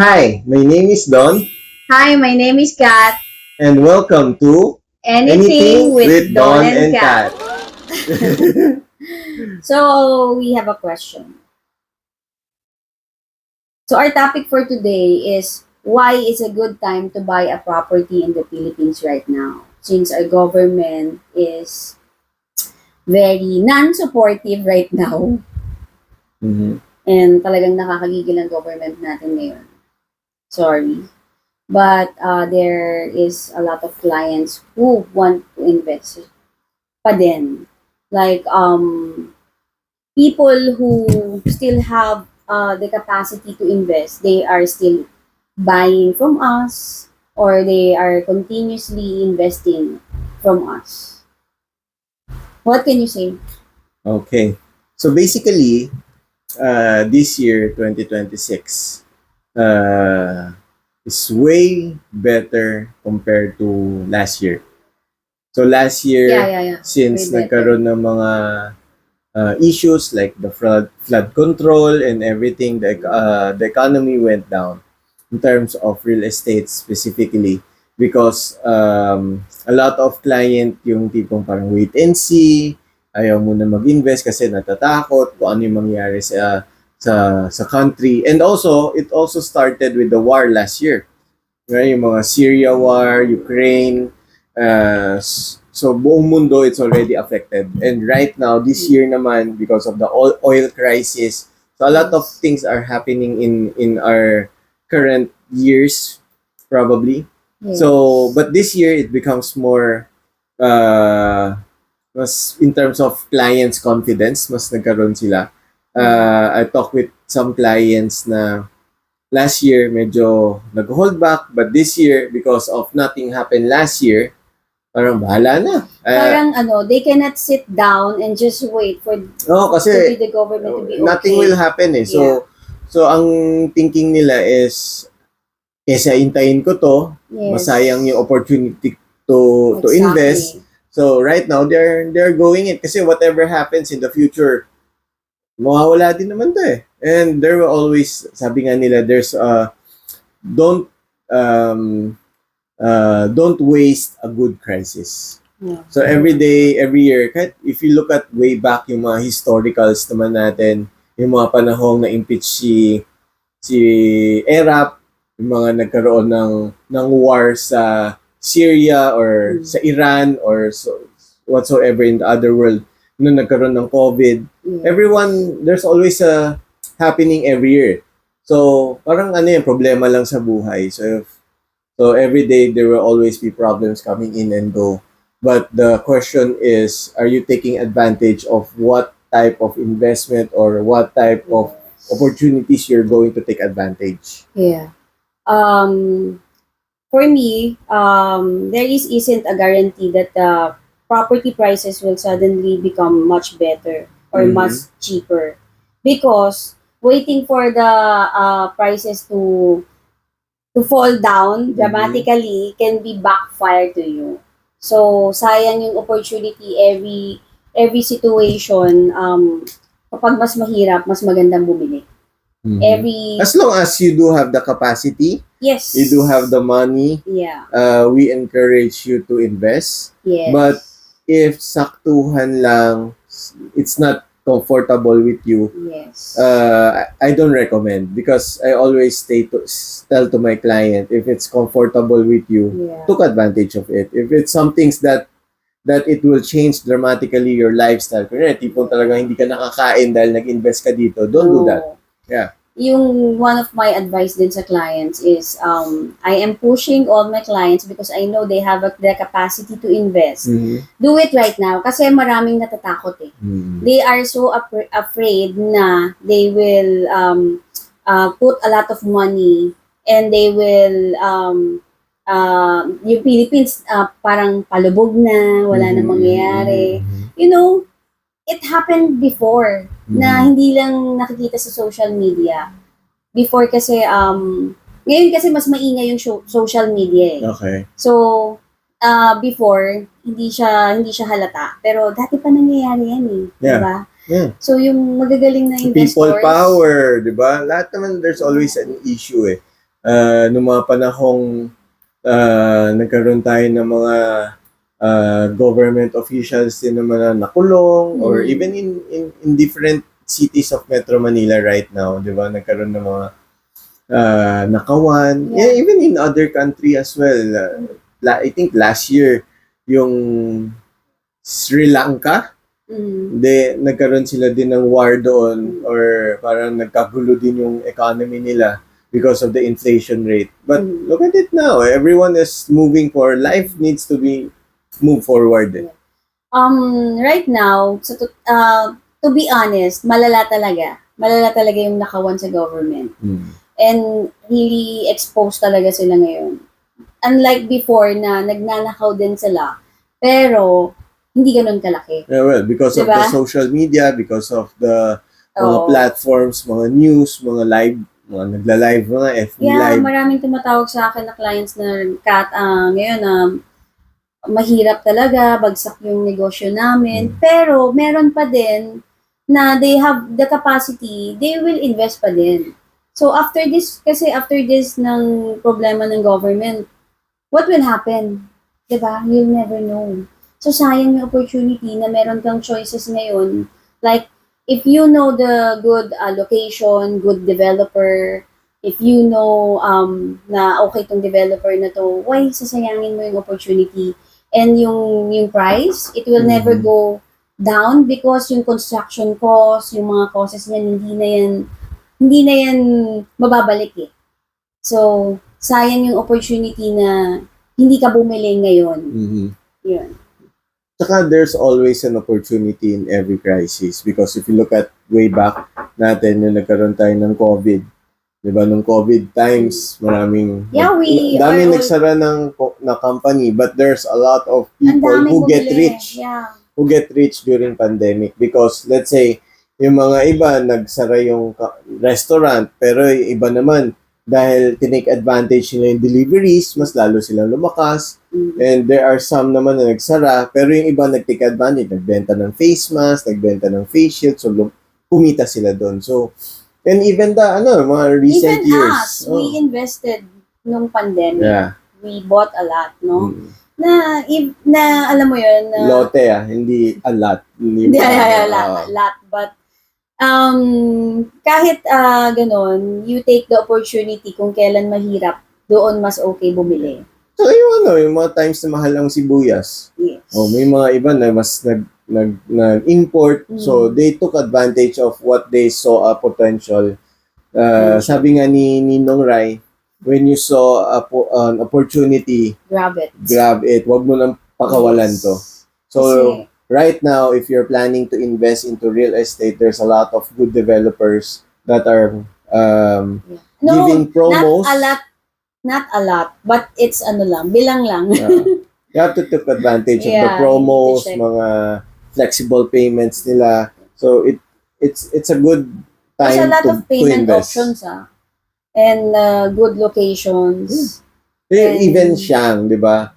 Hi, my name is Don, Hi, my name is Kat. and welcome to Anything with Don Don and and Kat. Kat. So, we have a question. So, our topic for today is why is a good time to buy a property in the Philippines right now? Since our government is very non-supportive right now Mhm. and talagang nakakagigil ang government natin ngayon. Sorry. But there is a lot of clients who want to invest pa din. Like, people who still have the capacity to invest, they are still buying from us or they are continuously investing from us. What can you say? Okay. So basically, this year, 2026, is way better compared to last year. So last year, Yeah. since Way better. nagkaroon ng mga issues like the flood control and everything, the economy went down in terms of real estate specifically because a lot of client yung tipong parang wait and see, ayaw muna mag-invest kasi natatakot kung ano yung mangyari sa country. And also, it also started with the war last year. Right? Yung mga Syria war, Ukraine, so buong mundo it's already affected. And right now, this year naman, because of the oil crisis, so a lot of things are happening in our current years, probably. Yes. So, but this year it becomes more, mas in terms of clients' confidence, mas nagkaroon sila. I talk with some clients na last year medyo nag-hold back, but this year because of nothing happened last year, parang bahala na. Parang they cannot sit down and just wait for Kasi to be the government to be okay. nothing will happen eh. So ang thinking nila is kesa hintayin ko to, masayang yung opportunity to invest. So right now they're going it kasi whatever happens in the future, mawawala din naman to eh. And there will always, sabi nga nila, there's don't don't waste a good crisis. Yeah. So every day, every year, kahit if you look at way back yung mga historicals naman natin, yung mga panahong na-impeach si Erap, yung mga nagkaroon ng war sa Syria or sa Iran or whatsoever in the other world, nung nagkaroon ng COVID, everyone, there's always a happening every year. So, parang yung problema lang sa buhay. So every day, there will always be problems coming in and go. But the question is, are you taking advantage of what type of investment or what type of opportunities you're going to take advantage? Yeah. For me, there isn't a guarantee that the property prices will suddenly become much better or much cheaper, because waiting for the prices to fall down dramatically can be backfire to you. So sayang yung opportunity every situation. Kapag mas mahirap, mas magandang bumili. As long as you do have the capacity, Yes. you do have the money, Yeah. we encourage you to invest. Yes. But if saktuhan lang, it's not comfortable with you, Yes. I don't recommend, because I always tell to my client, if it's comfortable with you, took advantage of it. If it's some things that it will change dramatically your lifestyle, kaya tipong talaga hindi ka nakakain dahil nag-invest ka dito, don't do that. Yeah. Yung one of my advice din sa clients is, I am pushing all my clients because I know they have the capacity to invest. Do it right now kasi maraming natatakot eh. They are so afraid na they will put a lot of money and they will yung Philippines parang palubog na, wala na mangyayari. You know, it happened before na hindi lang nakikita sa social media. Before kasi, ngayon kasi mas maingay yung social media eh. Okay. So, before, hindi siya halata. Pero dati pa nangyayari yan eh. Yeah. Diba? Yeah. So, yung magagaling na investors. People power, di ba? Lahat naman, there's always an issue eh. Nung mga panahong nagkaroon tayo ng mga government officials din naman na nakulong, or Mm. even in different cities of Metro Manila right now, di ba? Nagkaroon ng mga nakawan. Yeah. Yeah, even in other country as well. I think last year, yung Sri Lanka, nagkaroon sila din ng war doon, or parang nagkagulo din yung economy nila because of the inflation rate. But look at it now. Everyone is moving for life needs to be moved forward. Right now, to be honest, malala talaga. Malala talaga yung nakawan sa government. And really exposed talaga sila ngayon. Unlike before na nagnanakaw din sila, pero hindi ganun kalaki. Yeah, well, because of Diba? the social media, because of the mga Oo. platforms, mga news, mga live, mga nagla-live, mga FB Yeah, live. maraming tumatawag sa akin na clients na ngayon mahirap talaga, bagsak yung negosyo namin. Pero meron pa din na they have the capacity, they will invest pa din. So after this ng problema ng government, what will happen? Diba? You'll never know. So sayang yung opportunity na meron kang choices ngayon. Like, if you know the good location, good developer, if you know na okay tong developer na to, why sasayangin mo yung opportunity? And yung price, it will never go down because yung construction cost, yung mga costs niyan, hindi na yan mababalik eh. So, sayang yung opportunity na hindi ka bumili ngayon. Yun. Saka there's always an opportunity in every crisis, because if you look at way back natin yung nagkaroon tayo ng COVID, di ba, nung COVID times, daming nagsara na company, but there's a lot of people who get rich. Yeah. Who get rich during pandemic, because let's say yung mga iba nagsara yung restaurant, pero yung iba naman dahil tinake advantage nila yung deliveries, mas lalo silang lumakas. And there are some naman na nagsara, pero yung iba nag-take advantage, nagbenta ng face mask, nagbenta ng face shield, so kumita sila doon. So, and even mga recent even years. Us, we invested nung pandemic. Yeah. We bought a lot, no? Na alam mo yun, na lote hindi a lot. Hindi, a lot. But, kahit ganon, you take the opportunity kung kailan mahirap, doon mas okay bumili. So, yung mga times na mahal ang sibuyas. Yes. May mga iba na mas nag-import, so they took advantage of what they saw a potential. Sabi nga ni Ninong Rai, when you saw an opportunity, grab it. Wag mo nang pakawalan to. So, right now, if you're planning to invest into real estate, there's a lot of good developers that are giving promos. Not a lot, but it's bilang lang. You have to take advantage of the promos, mga flexible payments nila. So, it's a good time There's a lot of payment invest. options, and good locations. Even Shang, di ba?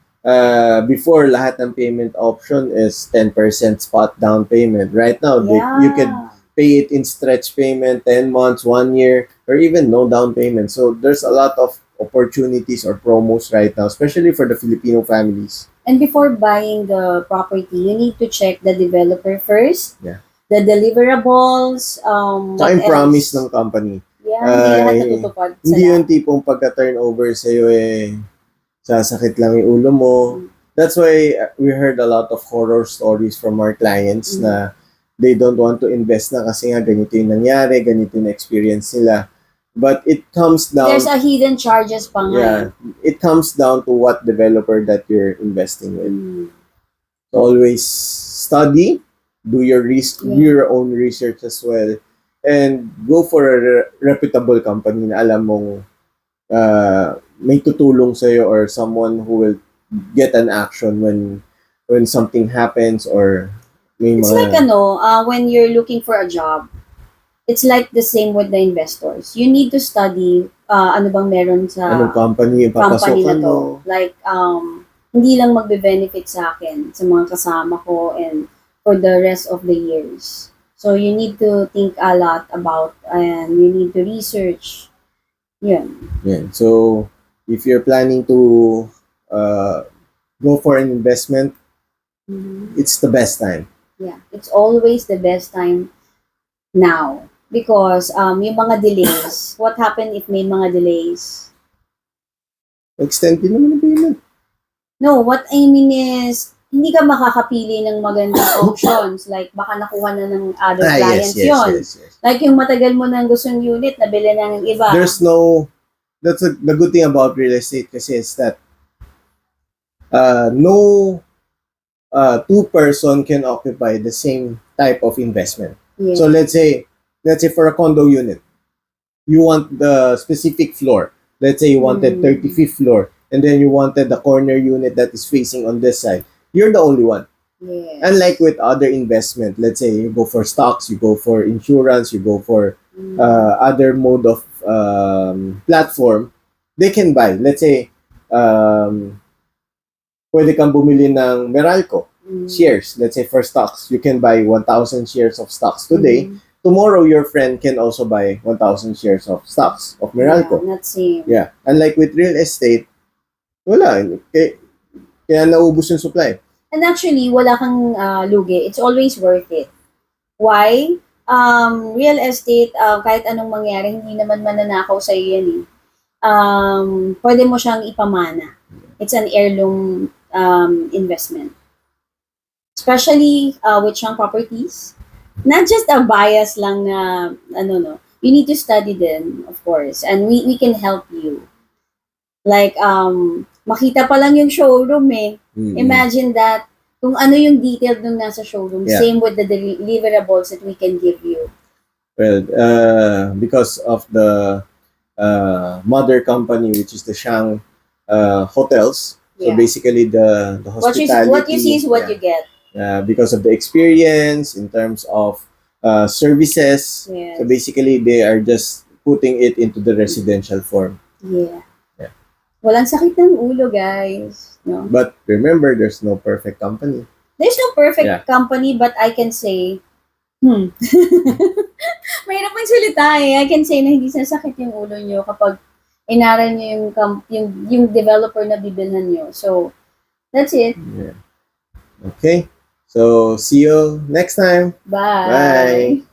Before, lahat ng payment option is 10% spot down payment. Right now, you can pay it in stretch payment, 10 months, 1 year, or even no down payment. So, there's a lot of opportunities or promos right now, especially for the Filipino families. And before buying the property, you need to check the developer first. Yeah. The deliverables, Saka yung promise ng company. Yeah, hindi lahat natutupad. Hindi yung tipong pagka-turnover sa'yo sasakit lang yung ulo mo. That's why we heard a lot of horror stories from our clients na they don't want to invest na kasi nga ganito yung nangyari, ganito yung experience nila. But it comes down... There's a hidden charges pa nga. Yeah. It comes down to what developer that you're investing with. So always study, do your own research as well, and go for a reputable company na alam mong may tutulong sa'yo, or someone who will get an action when something happens, or may It's like when you're looking for a job, it's like the same with the investors. You need to study ano bang meron sa anong company yung company na papasokan to. mo. Like, hindi lang magbe-benefit sa akin, sa mga kasama ko, and for the rest of the years. So, you need to think a lot about, and you need to research. Yun. Yeah. So, if you're planning to go for an investment, Mhm. it's the best time. Yeah, it's always the best time now because yung mga delays, what happened if may mga delays? Extend din naman ang payment. No, what I mean is hindi ka makakapili ng magandang options like baka nakuha na ng other clients yon. Yes. Like yung matagal mo nang gustong unit, nabili na ng iba. There's no, the good thing about real estate kasi is that no two-person can occupy the same type of investment. Yeah. So let's say for a condo unit, you want the specific floor. Let's say you wanted 35th floor, and then you wanted the corner unit that is facing on this side. You're the only one. Yes. Unlike with other investment, let's say you go for stocks, you go for insurance, you go for other mode of platform, they can buy. Let's say, pwede kang bumili ng Meralco shares. Let's say for stocks, you can buy 1,000 shares of stocks today. Tomorrow, your friend can also buy 1,000 shares of stocks of Meralco. Yeah, not same. Yeah. Unlike with real estate, wala. Kaya naubos yung supply. And actually, wala kang lugi. It's always worth it. Why? Real estate, kahit anong mangyari, hindi naman mananakaw sa iyo yan eh. Pwede mo siyang ipamana. It's an heirloom investment. Especially with Shang Properties. Not just a bias lang na, you need to study them, of course. And we can help you. Like, makita pa lang yung showroom eh. Imagine that, kung ano yung detail nung nasa showroom, Yeah. same with the deliverables that we can give you. Well, because of the mother company, which is the Shang Hotels. So Yeah. basically, the hospitality. What you see is what you get. Because of the experience in terms of services. Yes. So basically, they are just putting it into the residential form. Yeah. Yeah. Walang sakit ng ulo, guys. No? But remember, there's no perfect company. There's no perfect Yeah. company, but I can say, mahirap magsalita eh. I can say na hindi sasakit yung ulo nyo kapag inaral nyo yung developer na bibilhan nyo. So, that's it. Yeah. Okay. So see you next time. Bye. Bye.